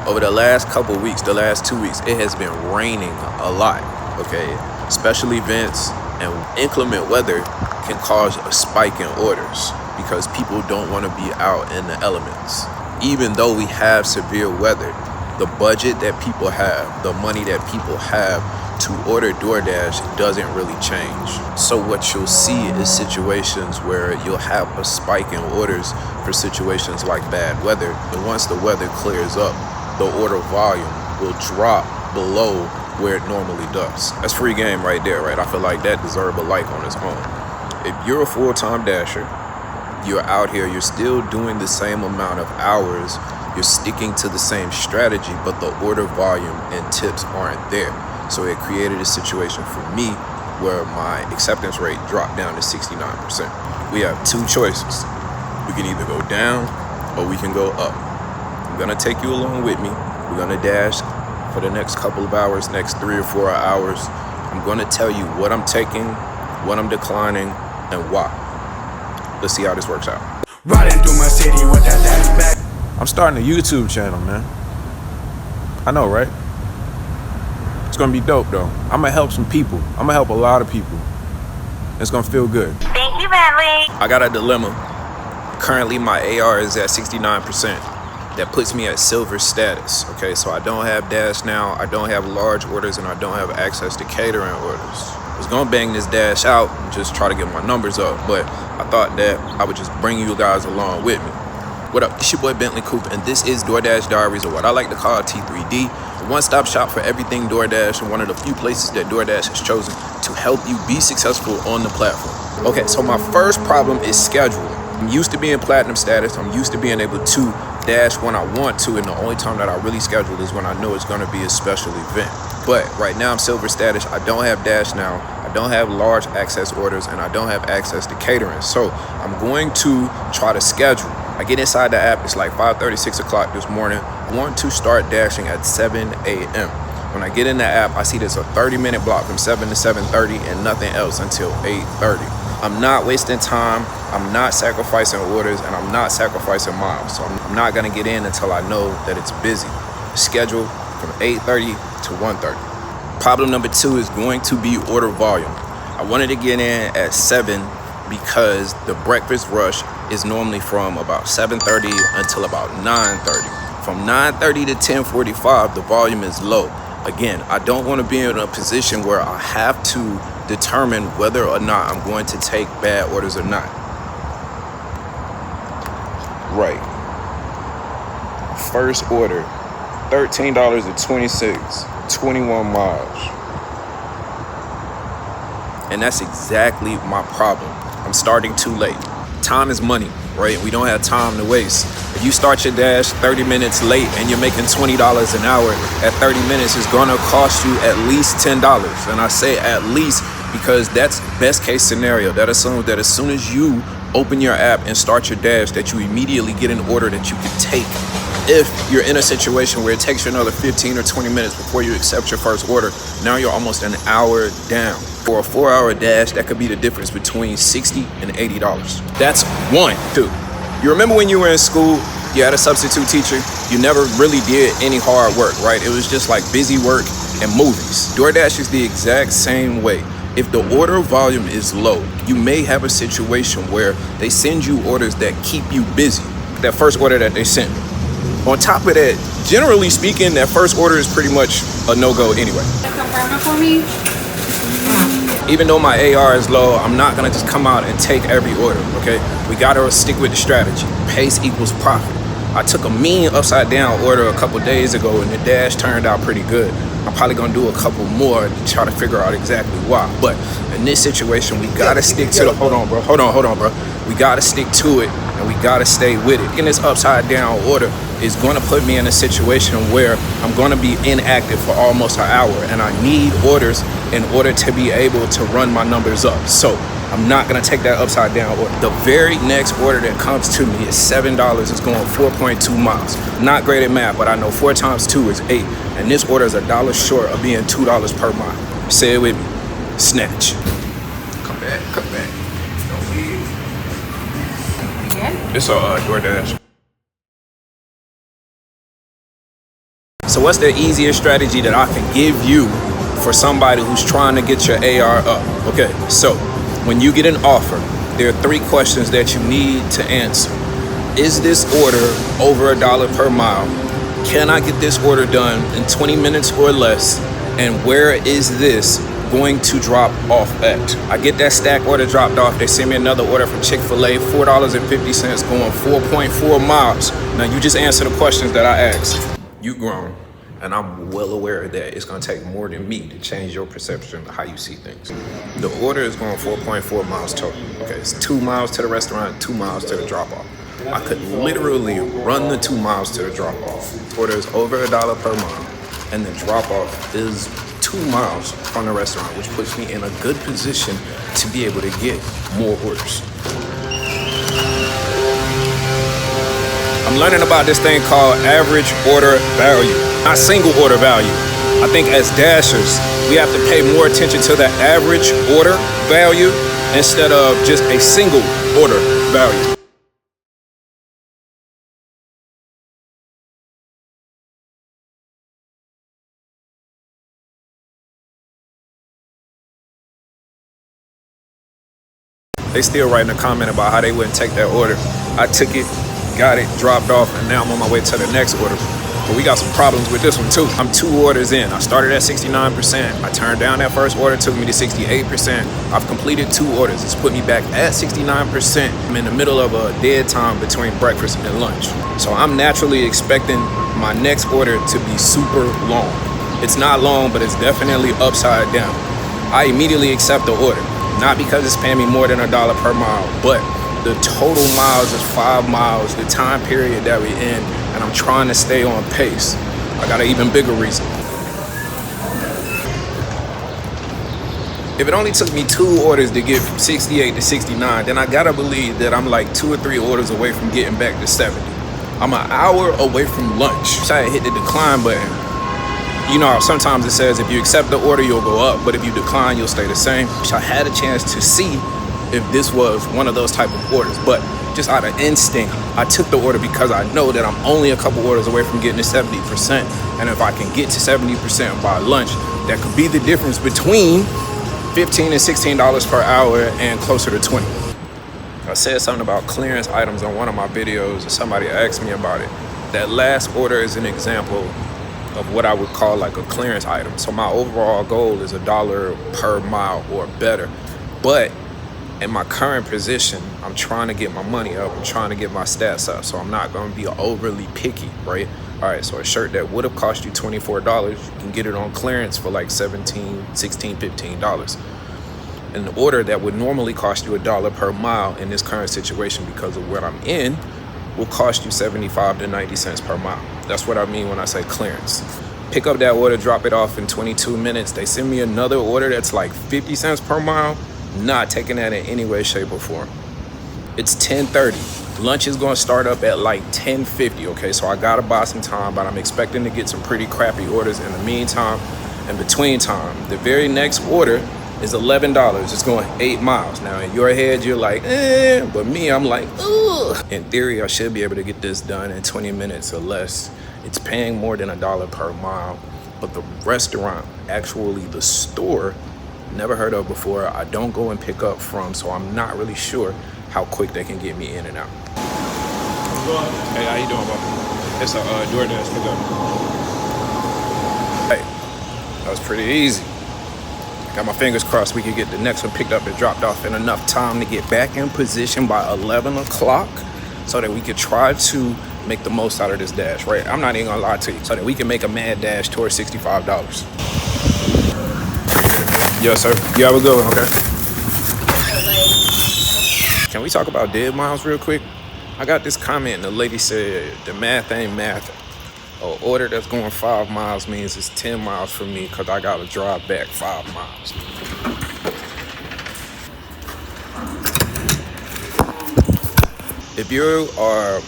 Over the last couple weeks, the last 2 weeks, it has been raining a lot, okay? Special events and inclement weather can cause a spike in orders because people don't want to be out in the elements. Even though we have severe weather, the budget that people have, the money that people have to order DoorDash doesn't really change. So what you'll see is situations where you'll have a spike in orders for situations like bad weather. And once the weather clears up, the order volume will drop below where it normally does. That's free game right there, right? I feel like that deserves a like on its own. If you're a full-time dasher, you're out here, you're still doing the same amount of hours, you're sticking to the same strategy, but the order volume and tips aren't there. So it created a situation for me where my acceptance rate dropped down to 69%. We have two choices. We can either go down or we can go up. I'm gonna take you along with me. We're gonna dash for the next couple of hours, next 3 or 4 hours. I'm gonna tell you what I'm taking, what I'm declining, and why. Let's see how this works out. Riding through my city with that dash back. I'm starting a YouTube channel, man. I know, right? It's gonna be dope, though. I'm gonna help some people. I'm gonna help a lot of people. It's gonna feel good. Thank you, Bentley. I got a dilemma. Currently, my AR is at 69%. That puts me at silver status, okay? So I don't have Dash now, I don't have large orders, and I don't have access to catering orders. I was gonna bang this Dash out and just try to get my numbers up, but I thought that I would just bring you guys along with me. What up, it's your boy Bentley Koup, and this is DoorDash Diaries, or what I like to call T3D, a one-stop shop for everything DoorDash, and one of the few places that DoorDash has chosen to help you be successful on the platform. Okay, so my first problem is scheduling. I'm used to being platinum status, I'm used to being able to dash when I want to, and the only time that I really schedule is when I know it's gonna be a special event. But right now I'm silver status, I don't have Dash now, I don't have large access orders, and I don't have access to catering. So I'm going to try to schedule. I get inside the app, it's like 5:30, 6 o'clock this morning. I want to start dashing at 7 a.m. When I get in the app, I see there's a 30-minute block from 7 to 7:30 and nothing else until 8:30. I'm not wasting time, I'm not sacrificing orders, and I'm not sacrificing miles. So I'm not gonna get in until I know that it's busy. Schedule from 8:30 to 1:30. Problem number 2 is going to be order volume. I wanted to get in at 7 because the breakfast rush is normally from about 7:30 until about 9:30. From 9:30 to 10:45, the volume is low. Again, I don't want to be in a position where I have to determine whether or not I'm going to take bad orders or not. Right. First order, $13.26, 21 miles. And that's exactly my problem. I'm starting too late. Time is money, right? We don't have time to waste. If you start your dash 30 minutes late and you're making $20 an hour, at 30 minutes it's gonna cost you at least $10. And I say at least because that's best case scenario. That assumes that as soon as you open your app and start your dash, that you immediately get an order that you can take. If you're in a situation where it takes you another 15 or 20 minutes before you accept your first order, now you're almost an hour down. For a 4-hour dash, that could be the difference between $60 and $80. That's 1. 2. You remember when you were in school, you had a substitute teacher, you never really did any hard work, right? It was just like busy work and movies. DoorDash is the exact same way. If the order volume is low, you may have a situation where they send you orders that keep you busy. That first order that they sent. On top of that, generally speaking, that first order is pretty much a no-go anyway. Confirm it for me. Even though my AR is low, I'm not gonna just come out and take every order, okay? We gotta stick with the strategy. Pace equals profit. I took a mean upside down order a couple days ago and the dash turned out pretty good. I'm probably gonna do a couple more to try to figure out exactly why. But in this situation, we gotta stick to the, hold on, bro. We gotta stick to it and we gotta stay with it. In this upside down order is gonna put me in a situation where I'm gonna be inactive for almost an hour and I need orders in order to be able to run my numbers up. So I'm not gonna take that upside down order. The very next order that comes to me is $7. It's going 4.2 miles. Not great at math, but I know 4 times 2 is 8. And this order is $1 short of being $2 per mile. Say it with me. Snatch. Come back. Don't leave. Again? It's a DoorDash. So what's the easiest strategy that I can give you for somebody who's trying to get your AR up? Okay, so when you get an offer, there are 3 questions that you need to answer. Is this order over $1 per mile? Can I get this order done in 20 minutes or less? And where is this going to drop off at? I get that stack order dropped off. They send me another order from Chick-fil-A, $4.50 going 4.4 miles. Now you just answer the questions that I asked. You grown, and I'm well aware that it's gonna take more than me to change your perception of how you see things. The order is going 4.4 miles total. Okay, it's 2 miles to the restaurant, 2 miles to the drop off. I could literally run the 2 miles to the drop off. The order is over $1 per mile, and the drop off is 2 miles from the restaurant, which puts me in a good position to be able to get more orders. I'm learning about this thing called average order value, not single order value. I think as dashers, we have to pay more attention to the average order value instead of just a single order value. They still writing a comment about how they wouldn't take that order. I took it, got it, dropped off, and now I'm on my way to the next order. But we got some problems with this one too. I'm 2 orders in. I started at 69%. I turned down that first order, took me to 68%. I've completed 2 orders. It's put me back at 69%. I'm in the middle of a dead time between breakfast and lunch. So I'm naturally expecting my next order to be super long. It's not long, but it's definitely upside down. I immediately accept the order. Not because it's paying me more than $1 per mile, but the total miles is 5 miles, the time period that we in, and I'm trying to stay on pace. I got an even bigger reason. If it only took me 2 orders to get from 68 to 69, then I gotta believe that I'm like 2 or 3 orders away from getting back to 70. I'm an hour away from lunch. So I hit the decline button. You know, sometimes it says if you accept the order, you'll go up, but if you decline, you'll stay the same. So I had a chance to see if this was one of those type of orders, but just out of instinct, I took the order because I know that I'm only a couple orders away from getting to 70%. And if I can get to 70% by lunch, that could be the difference between $15 and $16 per hour and closer to 20. I said something about clearance items on one of my videos, and somebody asked me about it. That last order is an example of what I would call like a clearance item. So my overall goal is $1 per mile or better. But in my current position, I'm trying to get my money up. I'm trying to get my stats up. So I'm not going to be overly picky, right? All right, so a shirt that would have cost you $24, you can get it on clearance for like $17, $16, $15. An order that would normally cost you $1 per mile in this current situation because of what I'm in will cost you 75 to 90 cents per mile. That's what I mean when I say clearance. Pick up that order, drop it off in 22 minutes. They send me another order that's like 50 cents per mile. Not taking that in any way, shape, or form. It's 10:30. Lunch is gonna start up at like 10:50, okay? So I gotta buy some time, but I'm expecting to get some pretty crappy orders in the meantime and between time. The very next order is $11. It's going 8 miles. Now in your head, you're like, but me, I'm like, ugh. In theory, I should be able to get this done in 20 minutes or less. It's paying more than $1 per mile, but the restaurant, actually the store, never heard of before, I don't go and pick up from, so I'm not really sure how quick they can get me in and out. Hey, how you doing, bro? It's a DoorDash pickup. Hey, that was pretty easy. Got my fingers crossed we could get the next one picked up and dropped off in enough time to get back in position by 11 o'clock so that we could try to make the most out of this dash, right? I'm not even gonna lie to you, so that we can make a mad dash towards $65. Yes, sir. You have a good one, okay? Can we talk about dead miles real quick? I got this comment and the lady said, the math ain't math. An order that's going 5 miles means it's 10 miles for me because I got to drive back 5 miles. If you are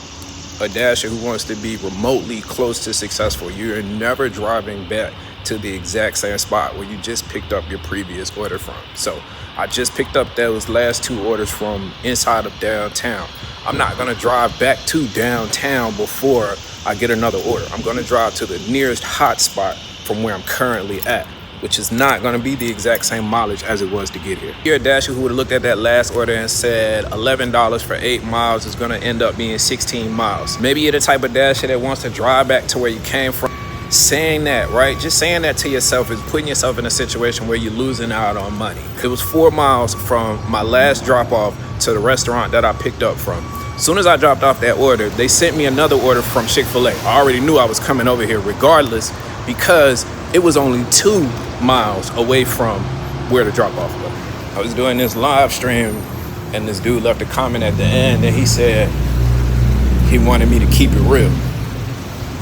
a dasher who wants to be remotely close to successful, you're never driving back to the exact same spot where you just picked up your previous order from. So I just picked up those last 2 orders from inside of downtown. I'm not gonna drive back to downtown before I get another order. I'm gonna drive to the nearest hot spot from where I'm currently at, which is not gonna be the exact same mileage as it was to get here. You're a dasher who would have looked at that last order and said $11 for 8 miles is gonna end up being 16 miles. Maybe you're the type of dasher that wants to drive back to where you came from. Saying that, right? Just saying that to yourself is putting yourself in a situation where you're losing out on money. It was 4 miles from my last drop off to the restaurant that I picked up from. As soon as I dropped off that order, they sent me another order from Chick-fil-A. I already knew I was coming over here regardless because it was only 2 miles away from where the drop off was. I was doing this live stream and this dude left a comment at the end and he said he wanted me to keep it real.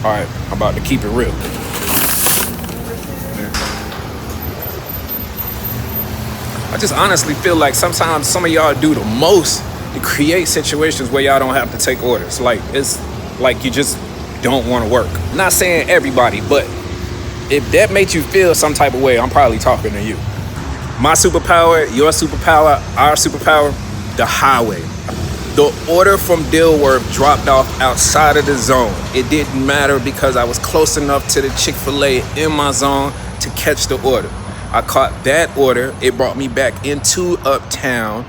All right, I'm about to keep it real. I just honestly feel like sometimes some of y'all do the most to create situations where y'all don't have to take orders. Like, it's like you just don't want to work. Not saying everybody, but if that makes you feel some type of way, I'm probably talking to you. My superpower, your superpower, our superpower, the highway. The order from Dilworth dropped off outside of the zone. It didn't matter because I was close enough to the Chick-fil-A in my zone to catch the order. I caught that order. It brought me back into Uptown,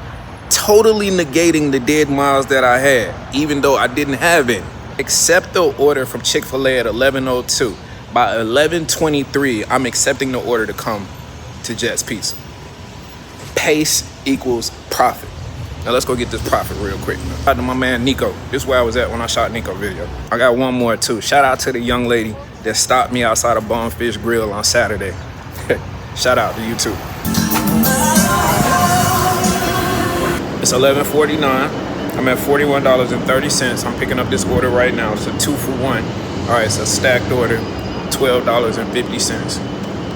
totally negating the dead miles that I had, even though I didn't have any. Accept the order from Chick-fil-A at 11:02. By 11:23, I'm accepting the order to come to Jet's Pizza. Pace equals profit. Now let's go get this profit real quick. Shout out to my man Nico. This is where I was at when I shot Nico video. I got one more too. Shout out to the young lady that stopped me outside of Bonefish Grill on Saturday. Shout out to you too. It's 11:49. I'm at $41.30. I'm picking up this order right now. It's a 2-for-1. All right, it's a stacked order, $12.50.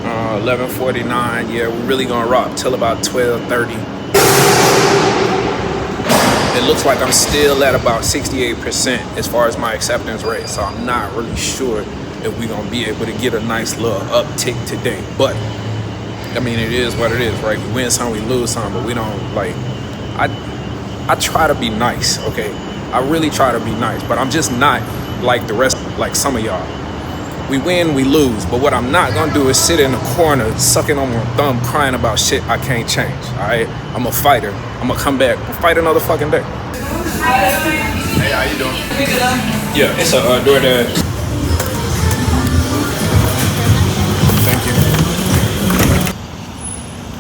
11:49. Yeah, we're really gonna rock till about 12:30. It looks like I'm still at about 68% as far as my acceptance rate, so I'm not really sure if we're gonna be able to get a nice little uptick today. But I mean, it is what it is, right? We win some, we lose some, but we don't like. I try to be nice, okay? I really try to be nice, but I'm just not like the rest, like some of y'all. We win, we lose, but what I'm not gonna do is sit in the corner, sucking on my thumb, crying about shit I can't change, all right? I'm a fighter. I'm gonna come back and fight another fucking day. Hey, how you doing? Yeah, it's a DoorDash. Thank you.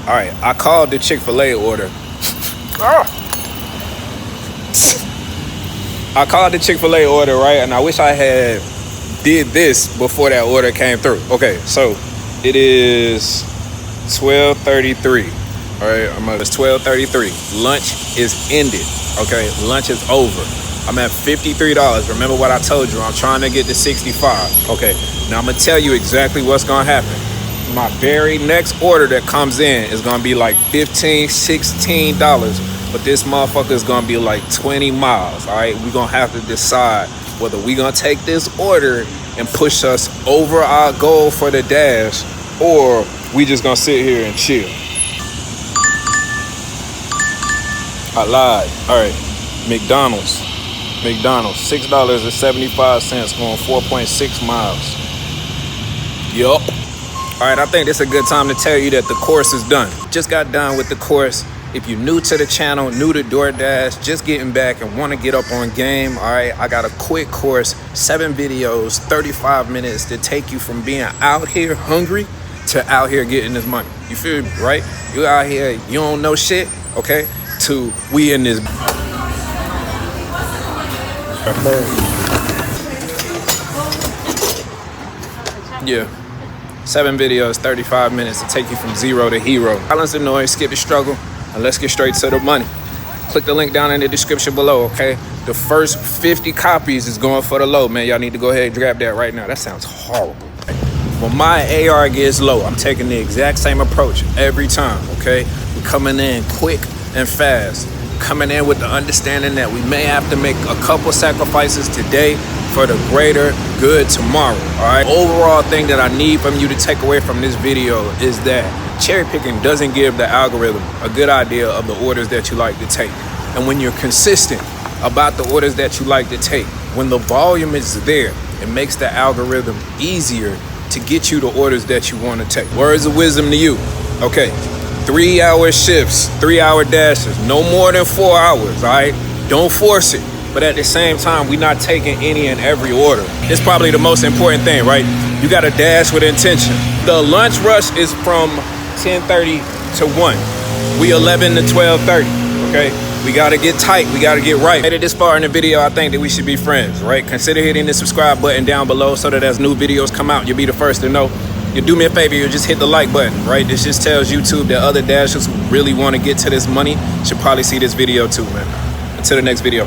All right, I called the Chick-fil-A order. I called the Chick-fil-A order, right? And I wish I had did this before that order came through. Okay, so it is 12:33. All right, it's 12:33. Lunch is ended. Okay, lunch is over. I'm at $53. Remember what I told you? I'm trying to get to 65. Okay, now I'm gonna tell you exactly what's gonna happen. My very next order that comes in is gonna be like $15, $16, but this motherfucker is gonna be like 20 miles. All right, we're gonna have to decide whether we gonna take this order and push us over our goal for the dash, or we just gonna sit here and chill. I lied. All right, McDonald's, $6.75 going 4.6 miles. Yup. All right, I think this is a good time to tell you that the course is done. Just got done with the course. If you're new to the channel, new to DoorDash, just getting back and want to get up on game, all right, I got a quick course, 7 videos, 35 minutes to take you from being out here hungry to out here getting this money. You feel me, right? You out here, you don't know shit, okay? To we in this. Yeah. 7 videos, 35 minutes to take you from zero to hero. Silence the noise, skip the struggle, and let's get straight to the money. Click the link down in the description below, okay? The first 50 copies is going for the low, man. Y'all need to go ahead and grab that right now. That sounds horrible. When my AR gets low, I'm taking the exact same approach every time, okay? We're coming in quick and fast. coming in with the understanding that we may have to make a couple sacrifices today for the greater good tomorrow, all right? Overall thing that I need from you to take away from this video is that cherry picking doesn't give the algorithm a good idea of the orders that you like to take. And when you're consistent about the orders that you like to take, when the volume is there, it makes the algorithm easier to get you the orders that you want to take. Words of wisdom to you. Okay, 3-hour shifts, 3-hour dashes, no more than 4 hours, all right? Don't force it. But at the same time, we're not taking any and every order. It's probably the most important thing, right? You got to dash with intention. The lunch rush is from 10:30 to 1. We 11 to 12:30, okay? We got to get tight. We got to get right. Made it this far in the video, I think that we should be friends, right? Consider hitting the subscribe button down below so that as new videos come out, you'll be the first to know. You do me a favor, you just hit the like button, right? This just tells YouTube that other dashers who really want to get to this money should probably see this video too, man. Until the next video.